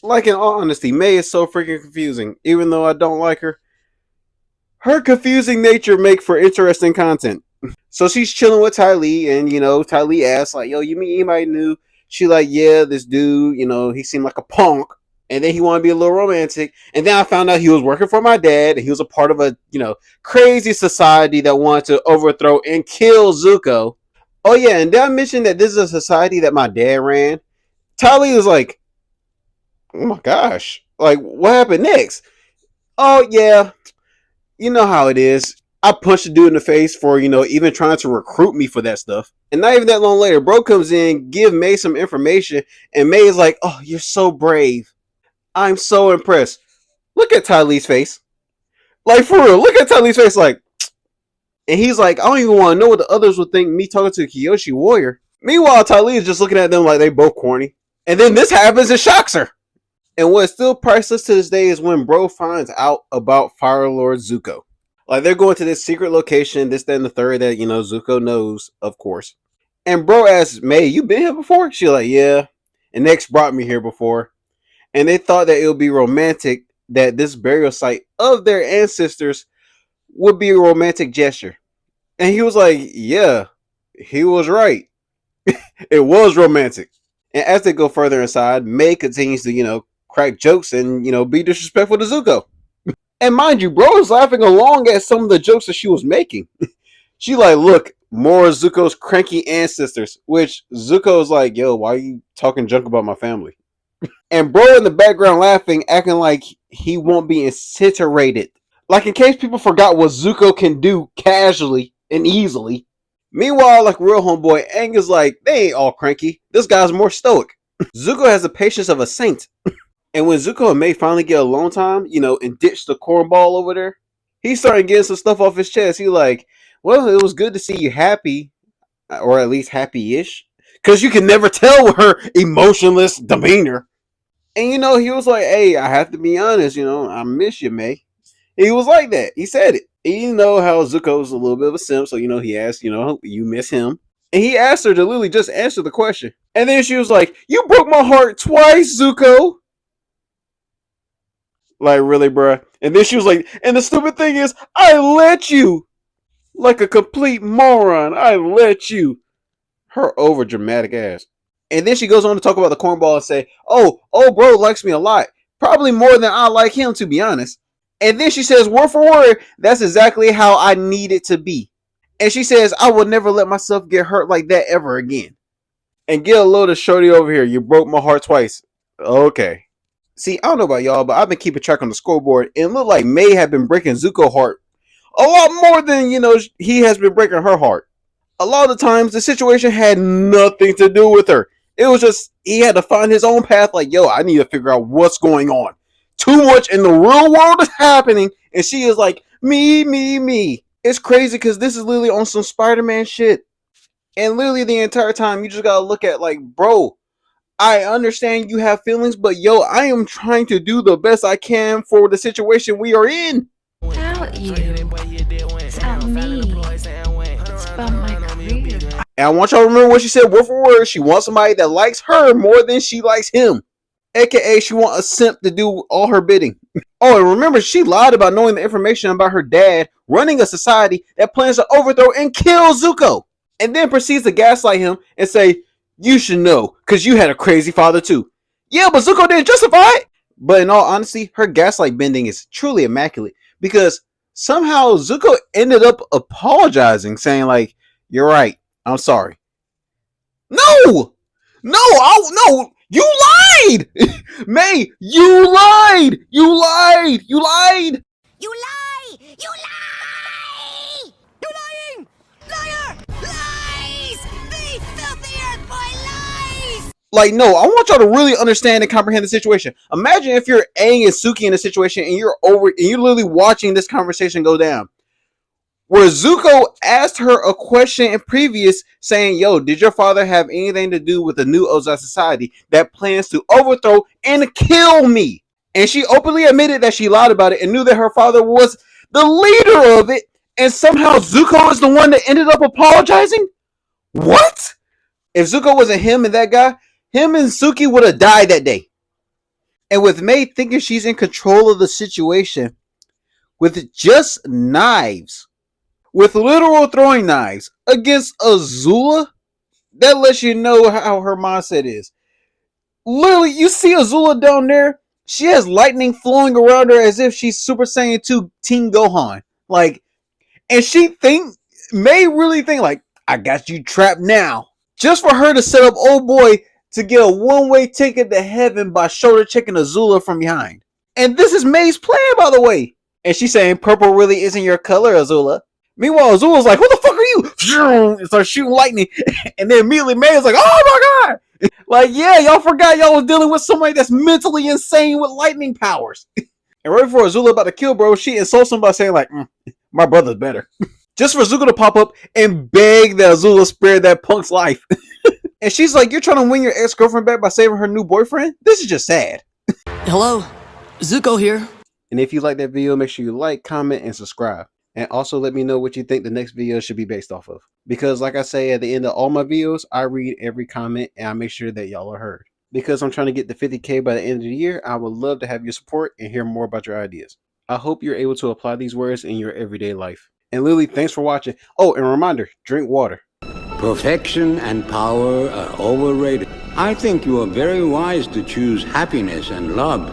Like, in all honesty, May is so freaking confusing. Even though I don't like her confusing nature make for interesting content. So she's chilling with Ty Lee, and Ty Lee asks like, "Yo, you meet anybody new?" She like, "Yeah, this dude. He seemed like a punk." And then he wanted to be a little romantic. And then I found out he was working for my dad, and he was a part of a crazy society that wanted to overthrow and kill Zuko. Oh yeah, and did I mention that this is a society that my dad ran? Ty Lee was like, "Oh my gosh, like what happened next?" Oh yeah, you know how it is. I punched a dude in the face for, even trying to recruit me for that stuff. And not even that long later, bro comes in, give May some information, and May is like, "Oh, you're so brave. I'm so impressed." Look at Ty Lee's face. Like, for real, look at Ty Lee's face, like, and he's like, "I don't even want to know what the others would think me talking to Kyoshi Warrior." Meanwhile, Ty Lee is just looking at them like they both corny. And then this happens and shocks her. And what's still priceless to this day is when bro finds out about Fire Lord Zuko. Like, they're going to this secret location, this, that, and the third that, Zuko knows, of course. And bro asks May, "You been here before?" She like, "Yeah. And X brought me here before." And they thought that it would be romantic, that this burial site of their ancestors would be a romantic gesture. And he was like, "Yeah, he was right. It was romantic." And as they go further inside, May continues to, crack jokes and, be disrespectful to Zuko. And mind you, bro is laughing along at some of the jokes that she was making. She like, "Look, more of Zuko's cranky ancestors," which Zuko's like, "Yo, why are you talking junk about my family?" And bro in the background laughing, acting like he won't be incinerated. Like, in case people forgot what Zuko can do casually and easily. Meanwhile, like real homeboy, Aang is like, "They ain't all cranky. This guy's more stoic." Zuko has the patience of a saint. And when Zuko and May finally get alone time, and ditch the cornball over there, he started getting some stuff off his chest. He like, "Well, it was good to see you happy, or at least happy-ish, because you can never tell with her emotionless demeanor." And he was like, "Hey, I have to be honest, I miss you, May." He was like that. He said it. And you know how Zuko's a little bit of a simp, so he asked, "You miss him?" And he asked her to literally just answer the question. And then she was like, "You broke my heart twice, Zuko." Like, really, bruh? And then she was like, "And the stupid thing is, I let you. Like a complete moron, I let you." Her over dramatic ass. And then she goes on to talk about the cornball and say, "Oh, bro likes me a lot. Probably more than I like him, to be honest." And then she says, word for word, "That's exactly how I need it to be." And she says, "I will never let myself get hurt like that ever again." And get a load of shorty over here. "You broke my heart twice." Okay. See, I don't know about y'all, but I've been keeping track on the scoreboard, and it looked like May had been breaking Zuko's heart a lot more than, he has been breaking her heart. A lot of the times, the situation had nothing to do with her. It was just, he had to find his own path, like, "Yo, I need to figure out what's going on. Too much in the real world is happening," and she is like, "Me, me, me." It's crazy because this is literally on some Spider-Man shit. And literally the entire time, you just gotta look at, like, bro, I understand you have feelings, but yo, I am trying to do the best I can for the situation we are in. About you. It's about me. It's about my career. And I want y'all to remember what she said word for word. She wants somebody that likes her more than she likes him. AKA, she wants a simp to do all her bidding. Oh, and remember, she lied about knowing the information about her dad running a society that plans to overthrow and kill Zuko. And then proceeds to gaslight him and say, "You should know, because you had a crazy father too." Yeah, but Zuko didn't justify it. But in all honesty, her gaslight bending is truly immaculate, because somehow Zuko ended up apologizing, saying like, "You're right, I'm sorry." No! No! You lied! May, you lied! You lied! You lied! You lie! You lie! You're lying! Liar! Lies! The filthy earth boy lies! Like, no, I want y'all to really understand and comprehend the situation. Imagine if you're Aang and Suki in a situation and you're literally watching this conversation go down. Where Zuko asked her a question in previous saying, "Yo, did your father have anything to do with the new Ozai society that plans to overthrow and kill me?" And she openly admitted that she lied about it and knew that her father was the leader of it, and somehow Zuko is the one that ended up apologizing? What? If Zuko wasn't him and that guy, him and Suki would have died that day. And with May thinking she's in control of the situation with just knives, with literal throwing knives against Azula, that lets you know how her mindset is. Literally, you see Azula down there, she has lightning flowing around her as if she's Super Saiyan 2 Teen Gohan. Like, and she think, May really think like, I got you trapped now. Just for her to set up old boy to get a one-way ticket to heaven by shoulder checking Azula from behind. And this is May's plan, by the way. And she's saying purple really isn't your color, Azula. Meanwhile, Azula's like, who the fuck are you? And starts shooting lightning. And then immediately May is like, oh my god. Like, yeah, y'all forgot y'all was dealing with somebody that's mentally insane with lightning powers. And right before Azula about to kill bro, she insults him by saying like, my brother's better. Just for Zuko to pop up and beg that Azula spare that punk's life. And she's like, you're trying to win your ex-girlfriend back by saving her new boyfriend? This is just sad. Hello, Zuko here. And if you like that video, make sure you like, comment, and subscribe. And also let me know what you think the next video should be based off of. Because like I say at the end of all my videos, I read every comment and I make sure that y'all are heard. Because I'm trying to get to 50K by the end of the year, I would love to have your support and hear more about your ideas. I hope you're able to apply these words in your everyday life. And Lily, thanks for watching. Oh, and a reminder, drink water. Perfection and power are overrated. I think you are very wise to choose happiness and love.